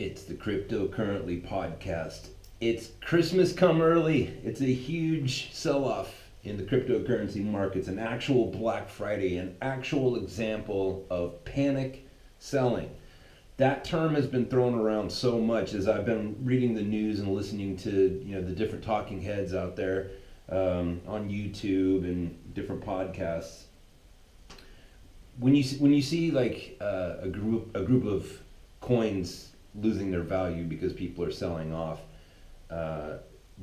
It's the Cryptocurrently podcast. It's Christmas come early. It's a huge sell-off in the cryptocurrency markets, an actual Black Friday, an actual example of panic selling. That term has been thrown around so much as I've been reading the news and listening to the different talking heads out there on YouTube and different podcasts. When you see like a group of coins losing their value because people are selling off,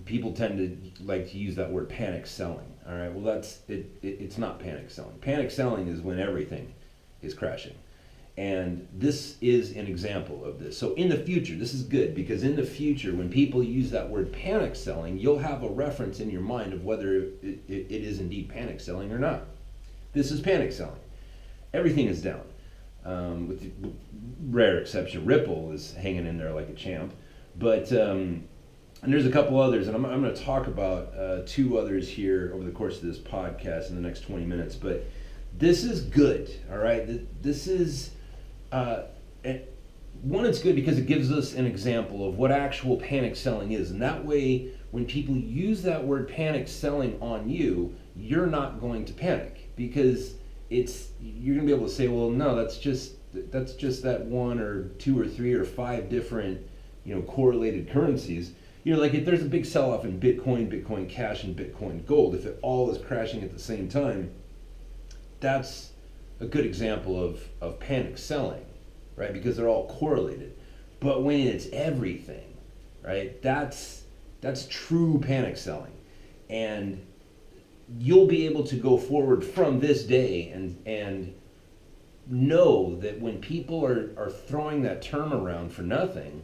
people tend to like to use that word panic selling. All right, well that's it. It's not panic selling. Panic selling is when everything is crashing, and this is an example of this. So in the future, this is good because in the future, when people use that word panic selling, you'll have a reference in your mind of whether it is indeed panic selling or not. This is panic selling. Everything is down. With the rare exception, Ripple is hanging in there like a champ. But and there's a couple others, and I'm going to talk about two others here over the course of this podcast in the next 20 minutes. But this is good, all right? This is, one, it's good because it gives us an example of what actual panic selling is. And that way, when people use that word panic selling on you, you're not going to panic because you're gonna be able to say, well, no, that's just that one or two or three or five different, correlated currencies. Like if there's a big sell-off in Bitcoin, Bitcoin Cash, and Bitcoin Gold, if it all is crashing at the same time, that's a good example of panic selling, right? Because they're all correlated. But when it's everything, right? That's true panic selling, and you'll be able to go forward from this day and know that when people are throwing that term around for nothing,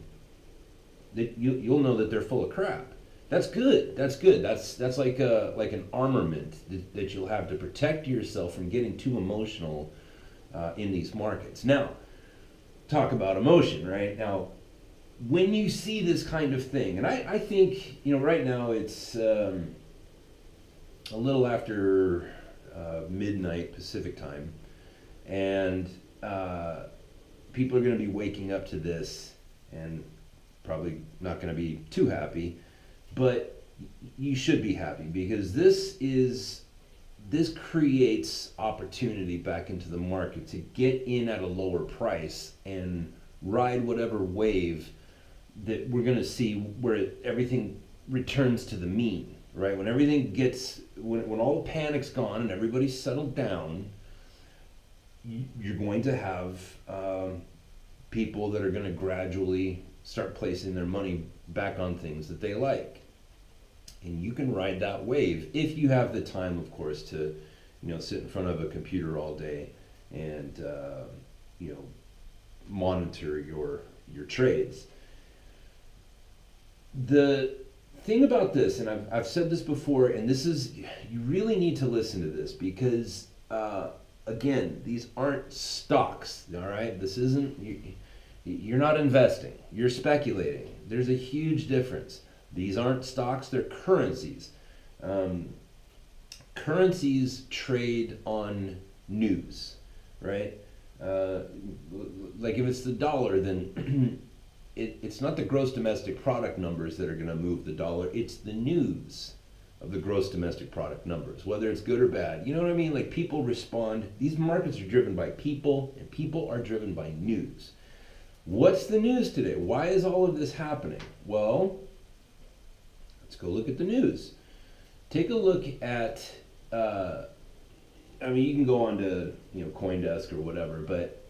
that you'll know that they're full of crap. That's good. That's good. That's like an armament that you'll have to protect yourself from getting too emotional in these markets. Now, talk about emotion, right? Now, when you see this kind of thing, and I think, right now it's a little after midnight Pacific time, and people are going to be waking up to this and probably not going to be too happy, but you should be happy because this creates opportunity back into the market to get in at a lower price and ride whatever wave that we're going to see where everything returns to the mean. Right, when everything when all the panic's gone and everybody's settled down, you're going to have people that are going to gradually start placing their money back on things that they like, and you can ride that wave if you have the time, of course, to sit in front of a computer all day and monitor your trades. The thing about this, and I've said this before, and this is, you really need to listen to this because, again, these aren't stocks, all right? This isn't, you're not investing, you're speculating. There's a huge difference. These aren't stocks, they're currencies. Currencies trade on news, right? Like if it's the dollar, then it's not the gross domestic product numbers that are going to move the dollar. It's the news of the gross domestic product numbers, whether it's good or bad. You know what I mean? Like people respond. These markets are driven by people, and people are driven by news. What's the news today? Why is all of this happening? Well, let's go look at the news. Take a look at, you can go on to CoinDesk or whatever, but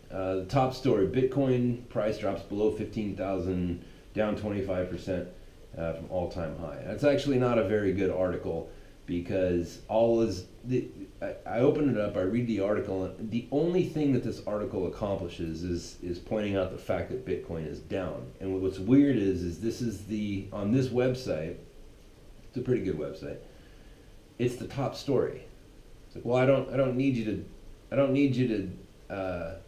the top story: Bitcoin price drops below 15,000, down 25% from all-time high. That's actually not a very good article because I open it up, I read the article, and the only thing that this article accomplishes is pointing out the fact that Bitcoin is down. And what's weird is this is on this website. It's a pretty good website. It's the top story. It's like, well, I don't need you to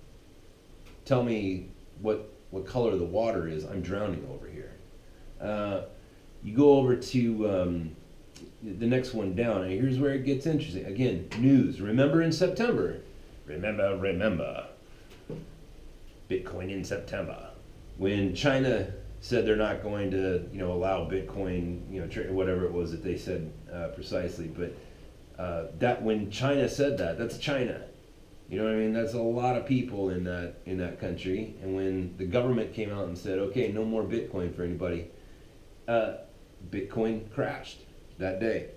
tell me what color the water is. I'm drowning over here. You go over to the next one down, and here's where it gets interesting. Again, news. Remember in September. Remember. Bitcoin in September. when China said they're not going to, allow Bitcoin, whatever it was that they said precisely, but that when China said that, that's China. You know what I mean? That's a lot of people in that country. And when the government came out and said, "Okay, no more Bitcoin for anybody," Bitcoin crashed that day.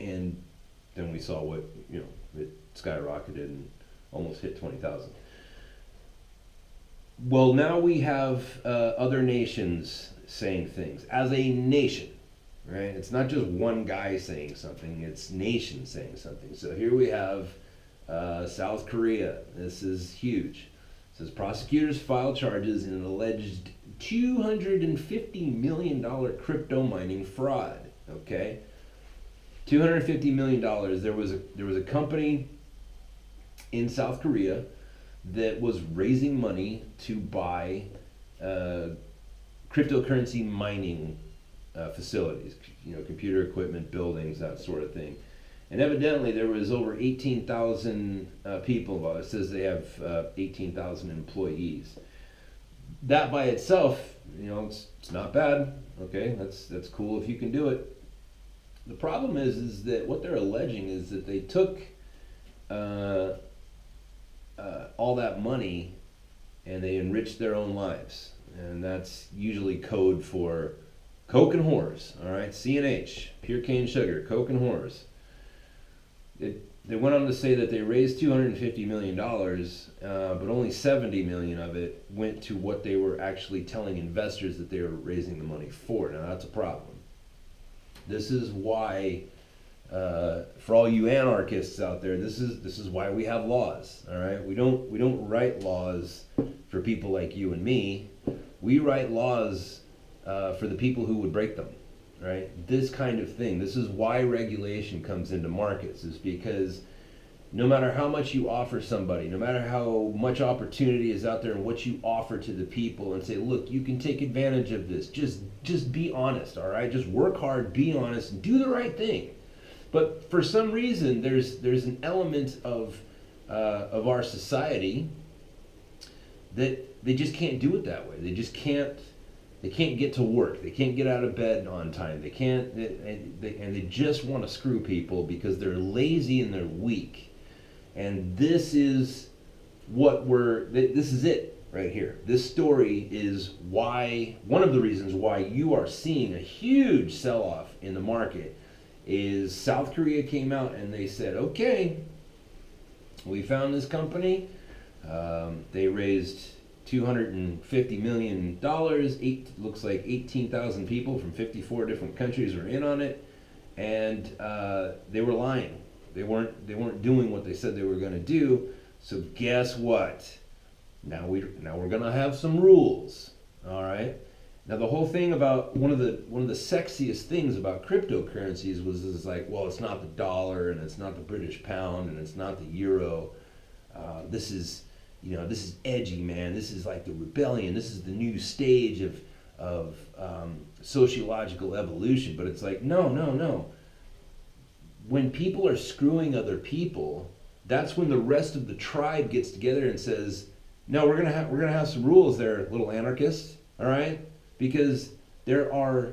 And then we saw what it skyrocketed and almost hit 20,000. Well, now we have other nations saying things as a nation, right? It's not just one guy saying something; it's nations saying something. So here we have South Korea. This is huge. It says prosecutors filed charges in an alleged $250 million crypto mining fraud. Okay, $250 million. There was a company in South Korea that was raising money to buy cryptocurrency mining facilities, computer equipment, buildings, that sort of thing. And evidently there was over 18,000 people involved. It says they have 18,000 employees. That by itself, it's not bad. Okay, that's cool if you can do it. The problem is that what they're alleging is that they took all that money and they enriched their own lives, and that's usually code for coke and whores. All right, C&H, pure cane sugar, coke and whores. They went on to say that they raised $250 million, but only $70 million of it went to what they were actually telling investors that they were raising the money for. Now that's a problem. This is why, for all you anarchists out there, this is why we have laws. All right, we don't write laws for people like you and me. We write laws for the people who would break them. Right? This kind of thing. This is why regulation comes into markets, is because no matter how much you offer somebody, no matter how much opportunity is out there and what you offer to the people and say, look, you can take advantage of this. Just be honest, all right? Just work hard, be honest, and do the right thing. But for some reason, there's an element of our society that they just can't do it that way. They just can't. They can't get to work. They can't get out of bed on time. They can't, and they just want to screw people because they're lazy and they're weak. And this is this is it right here. This story is one of the reasons why you are seeing a huge sell-off in the market is South Korea came out and they said, okay, we found this company. They raised $250 million. Looks like 18,000 people from 54 different countries were in on it, and they were lying. They weren't doing what they said they were going to do. So guess what? Now we're going to have some rules. All right. Now the whole thing about one of the sexiest things about cryptocurrencies was like, well, it's not the dollar and it's not the British pound and it's not the euro. This is edgy, man. This is like the rebellion. This is the new stage of sociological evolution. But it's like, no. When people are screwing other people, that's when the rest of the tribe gets together and says, no, we're gonna have some rules there, little anarchists. All right, because there are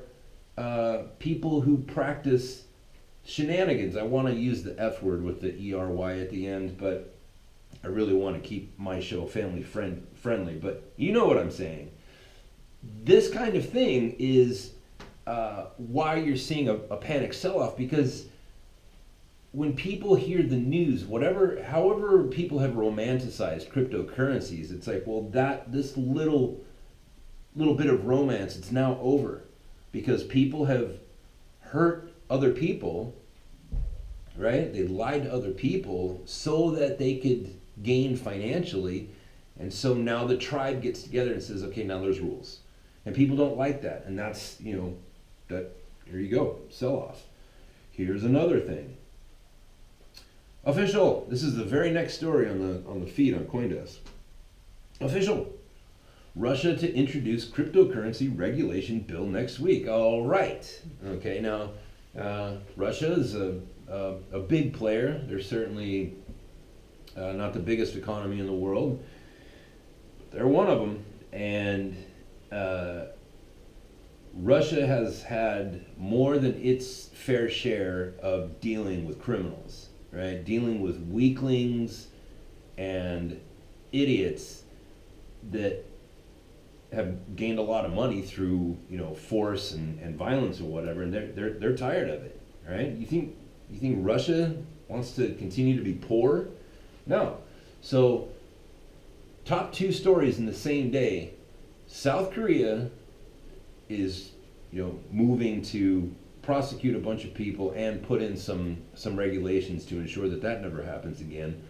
people who practice shenanigans. I want to use the F word with the ERY at the end, but I really want to keep my show family friendly, but you know what I'm saying. This kind of thing is why you're seeing a panic sell-off, because when people hear the news, however people have romanticized cryptocurrencies, it's like, well, this little bit of romance, it's now over, because people have hurt other people, right? They lied to other people so that they could gain financially, and so now the tribe gets together and says, okay, now there's rules, and people don't like that, and that's that. Here you go, sell off. Here's another thing. Official. This is the very next story on the feed on CoinDesk. Official. Russia to introduce cryptocurrency regulation bill next week. All right. Okay. Now, Russia is a big player. They're certainly not the biggest economy in the world, but they're one of them. And Russia has had more than its fair share of dealing with criminals, right? Dealing with weaklings and idiots that have gained a lot of money through, force and violence or whatever, and they're tired of it, right? You think Russia wants to continue to be poor? No. So, top two stories in the same day. South Korea is, moving to prosecute a bunch of people and put in some regulations to ensure that never happens again.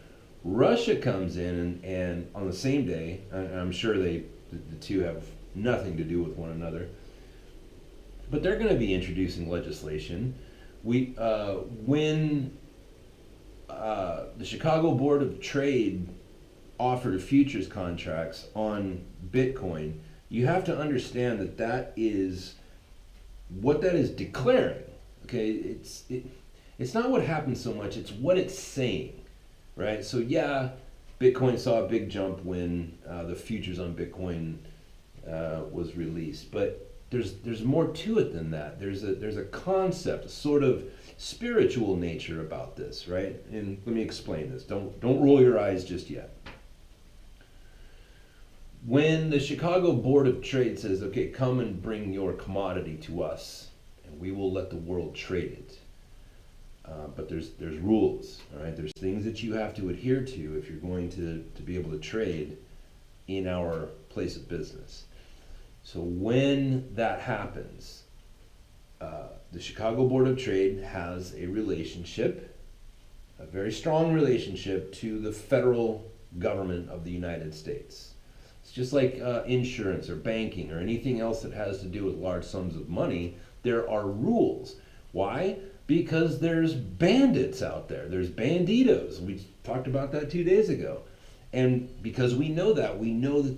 Russia comes in and on the same day, I'm sure the two have nothing to do with one another, but they're going to be introducing legislation. When the Chicago Board of Trade offered futures contracts on Bitcoin, you have to understand that is what that is declaring. Okay, it's not what happened so much; it's what it's saying, right? So yeah, Bitcoin saw a big jump when the futures on Bitcoin was released, but there's more to it than that. There's a concept, a sort of spiritual nature about this, right? And let me explain this. Don't roll your eyes just yet. When the Chicago Board of Trade says, okay, come and bring your commodity to us, and we will let the world trade it. But there's rules, all right? There's things that you have to adhere to if you're going to be able to trade in our place of business. So when that happens, the Chicago Board of Trade has a relationship, a very strong relationship to the federal government of the United States. It's just like insurance or banking or anything else that has to do with large sums of money. There are rules. Why? Because there's bandits out there. There's banditos. We talked about that 2 days ago. And because we know that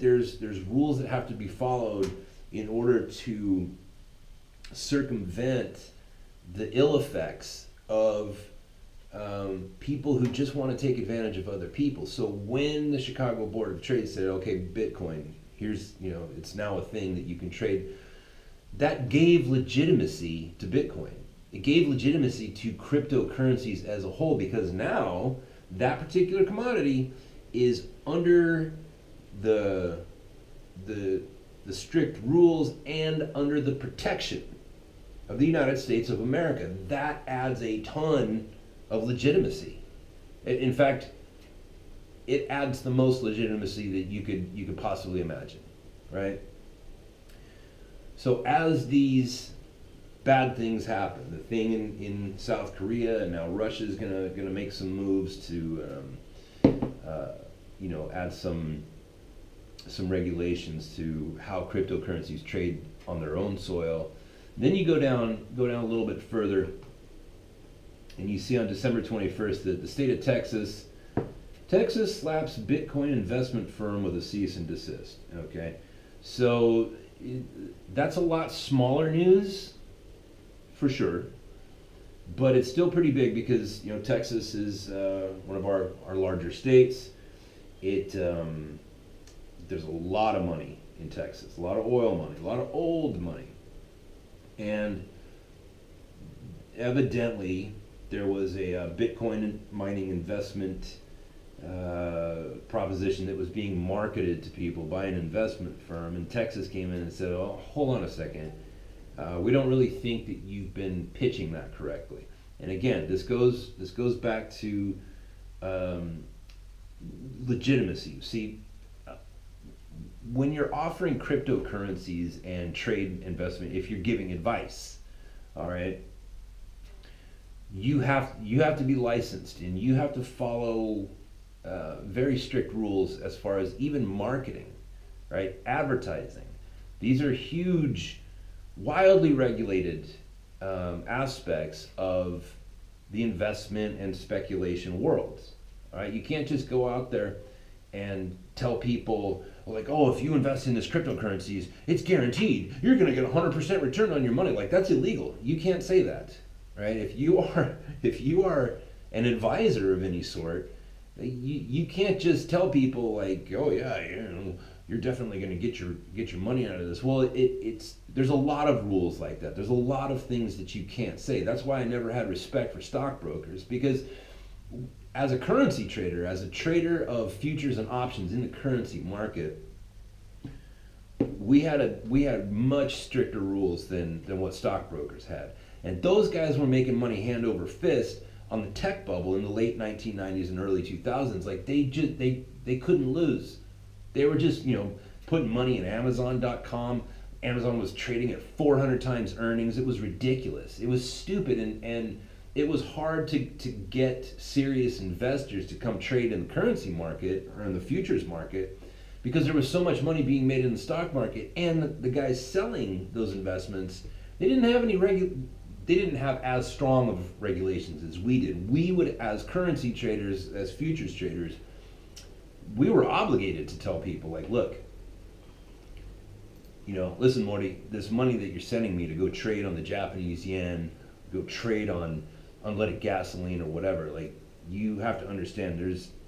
there's rules that have to be followed in order to circumvent the ill effects of people who just want to take advantage of other people. So when the Chicago Board of Trade said, okay, Bitcoin, here's, it's now a thing that you can trade, that gave legitimacy to Bitcoin. It gave legitimacy to cryptocurrencies as a whole, because now that particular commodity is under the strict rules and under the protection of the United States of America. That adds a ton of legitimacy. In fact, it adds the most legitimacy that you could possibly imagine, right? So as these bad things happen, the thing in South Korea, and now Russia's gonna make some moves to add some regulations to how cryptocurrencies trade on their own soil. Then you go down a little bit further, and you see on December 21st that the state of Texas slaps Bitcoin investment firm with a cease and desist. Okay, so that's a lot smaller news, for sure, but it's still pretty big because Texas is one of our larger states. There's a lot of money in Texas, a lot of oil money, a lot of old money, and evidently there was a Bitcoin mining investment proposition that was being marketed to people by an investment firm, and Texas came in and said, "Oh, hold on a second. We don't really think that you've been pitching that correctly." And again, this goes back to legitimacy. See, when you're offering cryptocurrencies and trade investment, if you're giving advice, all right, you have to be licensed, and you have to follow very strict rules as far as even marketing, right? Advertising. These are huge, wildly regulated aspects of the investment and speculation worlds. All right, you can't just go out there and tell people like, "Oh, if you invest in this cryptocurrencies, it's guaranteed. You're going to get 100% return on your money." Like, that's illegal. You can't say that, right? If you are an advisor of any sort, you can't just tell people like, "Oh yeah, you're definitely going to get your money out of this. Well, it's there's a lot of rules like that. There's a lot of things that you can't say. That's why I never had respect for stockbrokers, because as a currency trader, as a trader of futures and options in the currency market, we had much stricter rules than what stockbrokers had. And those guys were making money hand over fist on the tech bubble in the late 1990s and early 2000s. Like they couldn't lose. They were just, putting money in Amazon.com. Amazon was trading at 400 times earnings. It was ridiculous. It was stupid, and it was hard to get serious investors to come trade in the currency market or in the futures market, because there was so much money being made in the stock market, and the guys selling those investments, they didn't have as strong of regulations as we did. We would, as currency traders, as futures traders, we were obligated to tell people, like, look, listen, Morty, this money that you're sending me to go trade on the Japanese yen, go trade on unleaded gasoline or whatever, like, you have to understand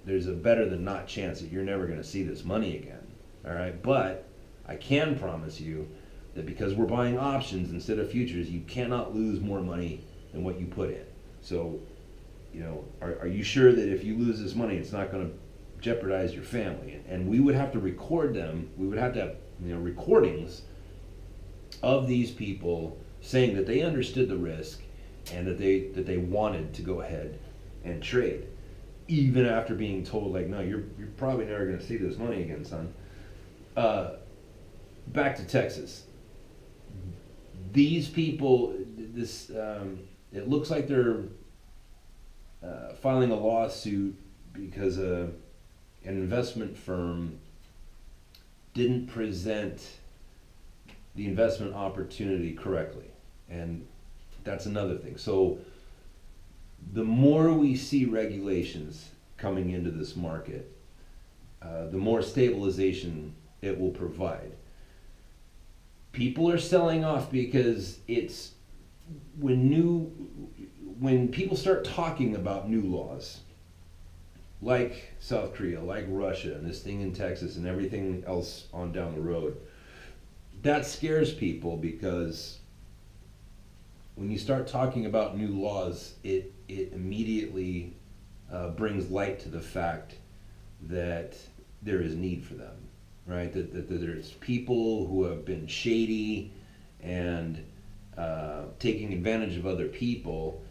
there's a better than not chance that you're never going to see this money again. All right, but I can promise you that because we're buying options instead of futures, you cannot lose more money than what you put in. So, are you sure that if you lose this money, it's not going to jeopardize your family? And we would have to record them. We would have to have recordings of these people saying that they understood the risk and that they wanted to go ahead and trade, even after being told, like, no, you're probably never going to see this money again, son. Back to Texas. These people, it looks like they're filing a lawsuit because an investment firm didn't present the investment opportunity correctly. And that's another thing. So the more we see regulations coming into this market, the more stabilization it will provide. People are selling off because it's when people start talking about new laws, like South Korea, like Russia, and this thing in Texas, and everything else on down the road, that scares people, because when you start talking about new laws, it immediately brings light to the fact that there is need for them, right? That there's people who have been shady and taking advantage of other people,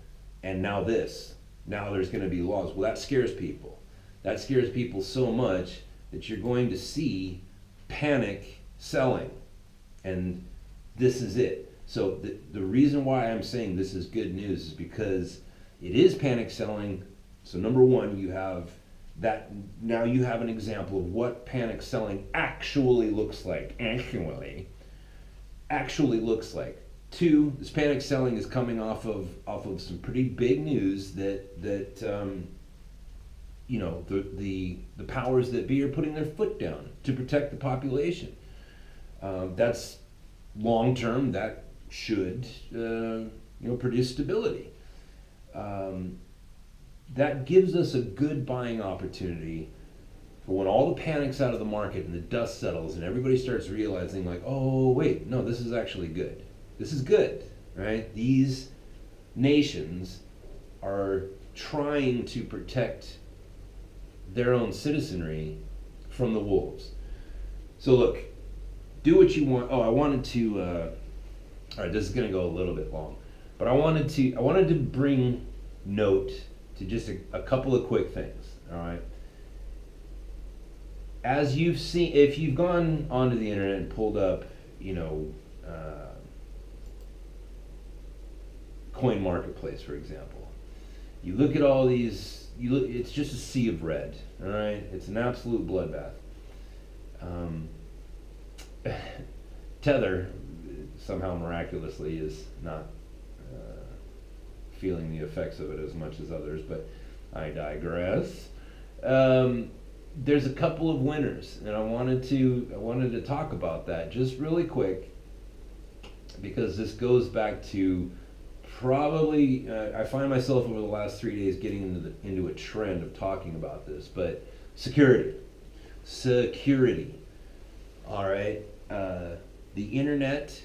and now there's going to be laws. Well, that scares people. That scares people so much that you're going to see panic selling, and this is it. So the reason why I'm saying this is good news is because it is panic selling. So number one, you have that. Now you have an example of what panic selling actually looks like. Actually looks like. Two, this panic selling is coming off of some pretty big news that the powers that be are putting their foot down to protect the population. That's long term. That should produce stability. That gives us a good buying opportunity for when all the panic's out of the market and the dust settles and everybody starts realizing, like, oh wait, no, this is actually good. This is good, right? These nations are trying to protect their own citizenry from the wolves. So look, do what you want. Oh, I wanted to. All right, this is going to go a little bit long, but I wanted to bring note to just a couple of quick things. All right. As you've seen, if you've gone onto the internet and pulled up, Coin Marketplace, for example, you look at all these. It's just a sea of red. All right, it's an absolute bloodbath. Tether somehow miraculously is not feeling the effects of it as much as others, but I digress. There's a couple of winners, and I wanted to talk about that just really quick, because this goes back to probably I find myself over the last 3 days getting into a trend of talking about this, but security. All right. The internet,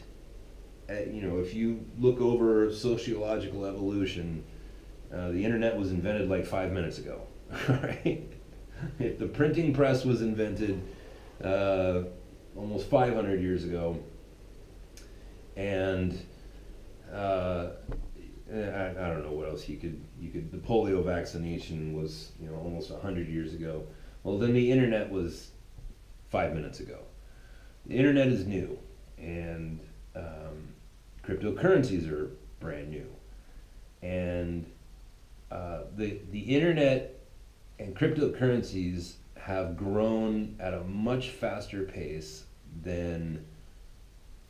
if you look over sociological evolution, the internet was invented like 5 minutes ago. All right. If the printing press was invented almost 500 years ago, and I don't know what else the polio vaccination was, almost 100 years ago. Well, then the internet was 5 minutes ago. The internet is new, and cryptocurrencies are brand new. And the internet and cryptocurrencies have grown at a much faster pace than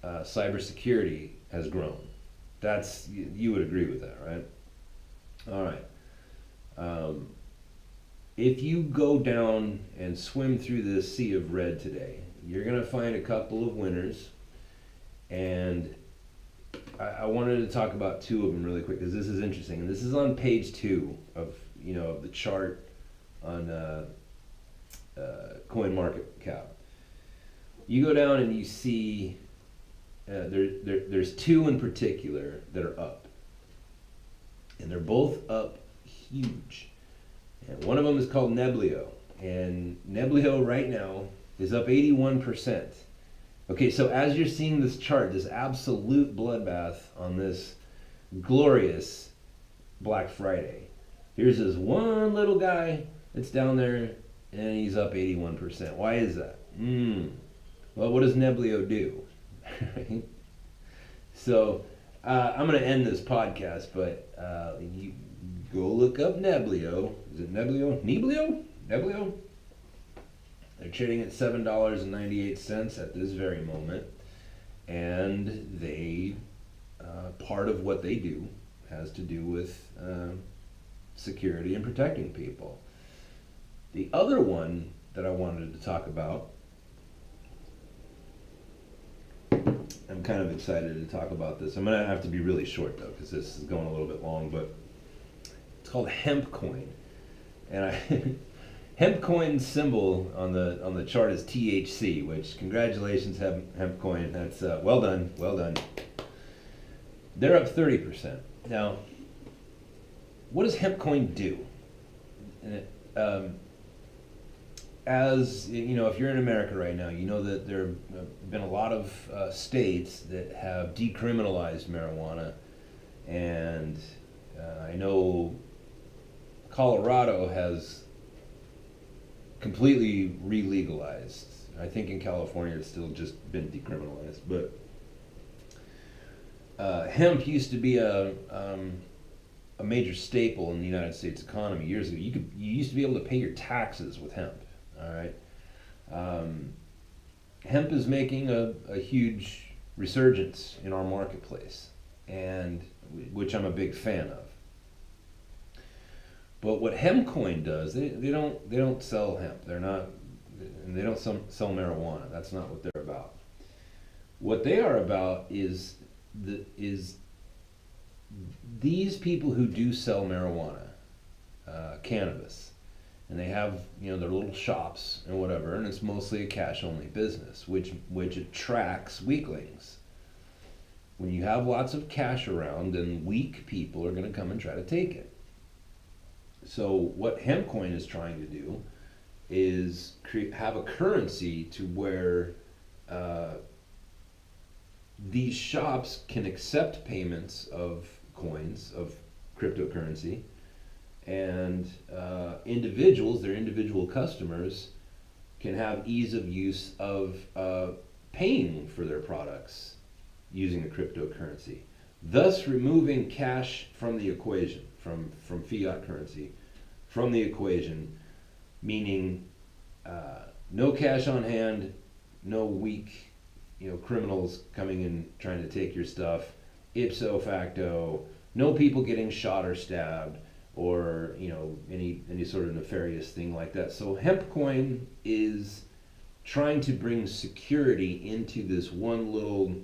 cybersecurity has grown. You would agree with that, right? All right. If you go down and swim through this sea of red today, you're going to find a couple of winners, and I wanted to talk about two of them really quick because this is interesting. And this is on page 2 of the chart on CoinMarketCap. You go down and you see there's two in particular that are up, and they're both up huge. And one of them is called Neblio, and Neblio right now is up 81%. Okay, so as you're seeing this chart, this absolute bloodbath on this glorious Black Friday, here's this one little guy that's down there, and he's up 81%. Why is that? Well, what does Neblio do? So I'm going to end this podcast, but you go look up Neblio. Is it Neblio? Neblio? They're trading at $7.98 at this very moment, and they part of what they do has to do with security and protecting people. The other one that I wanted to talk about, I'm kind of excited to talk about this. I'm going to have to be really short though, because this is going a little bit long, but it's called hemp coin. And hemp coin symbol on the chart is THC, which congratulations, hemp coin. That's well done. They're up 30%. Now, what does hemp coin do? As you know, if you're in America right now, you know that there have been a lot of states that have decriminalized marijuana, and I know Colorado has completely re-legalized. I think in California it's still just been decriminalized, but hemp used to be a major staple in the United States economy years ago. You used to be able to pay your taxes with hemp. All right. Hemp is making a huge resurgence in our marketplace, and which I'm a big fan of. But what Hempcoin does, they don't sell hemp. They don't sell marijuana. That's not what they're about. What they are about is these people who do sell marijuana, cannabis, and they have their little shops and whatever, and it's mostly a cash only business, which attracts weaklings. When you have lots of cash around, then weak people are going to come and try to take it. So what Hempcoin is trying to do is have a currency to where these shops can accept payments of coins, of cryptocurrency, and individuals, their individual customers, can have ease of use of paying for their products using a cryptocurrency, thus removing cash from the equation, from fiat currency from the equation, meaning no cash on hand, no weak criminals coming and trying to take your stuff, ipso facto, no people getting shot or stabbed, or any sort of nefarious thing like that. So Hempcoin is trying to bring security into this one little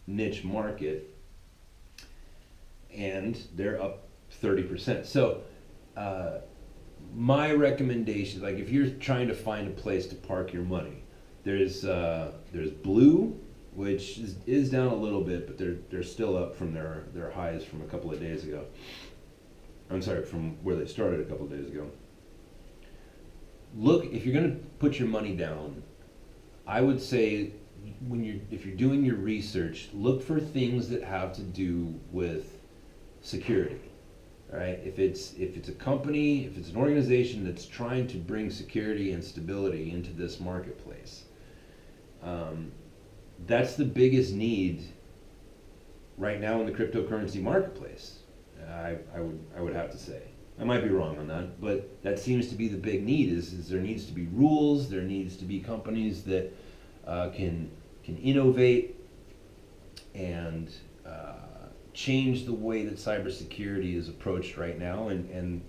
niche market, and they're up 30%. So my recommendation, like if you're trying to find a place to park your money, There's blue, which is down a little bit, but they're still up from their highs from a couple of days ago. I'm sorry, from where they started a couple of days ago. Look, if you're going to put your money down, I would say if you're doing your research, look for things that have to do with security. All right, if it's a company, if it's an organization that's trying to bring security and stability into this marketplace, that's the biggest need right now in the cryptocurrency marketplace. I would have to say. I might be wrong on that, but that seems to be the big need. Is there needs to be rules. There needs to be companies that can innovate and change the way that cybersecurity is approached right now, and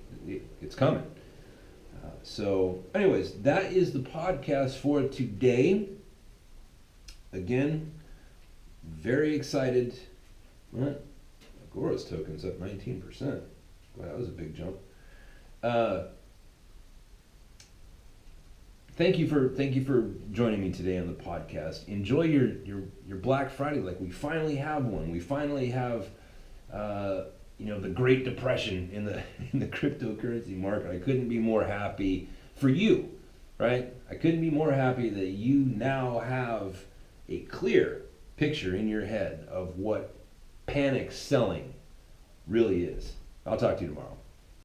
it's coming. So, anyways, that is the podcast for today. Again, very excited. Well, Agora's token's up 19%. Wow, that was a big jump. Thank you for joining me today on the podcast. Enjoy your Black Friday. Like, we finally have one. We finally have the Great Depression in the cryptocurrency market. I couldn't be more happy for you, right? I couldn't be more happy that you now have a clear picture in your head of what panic selling really is. I'll talk to you tomorrow.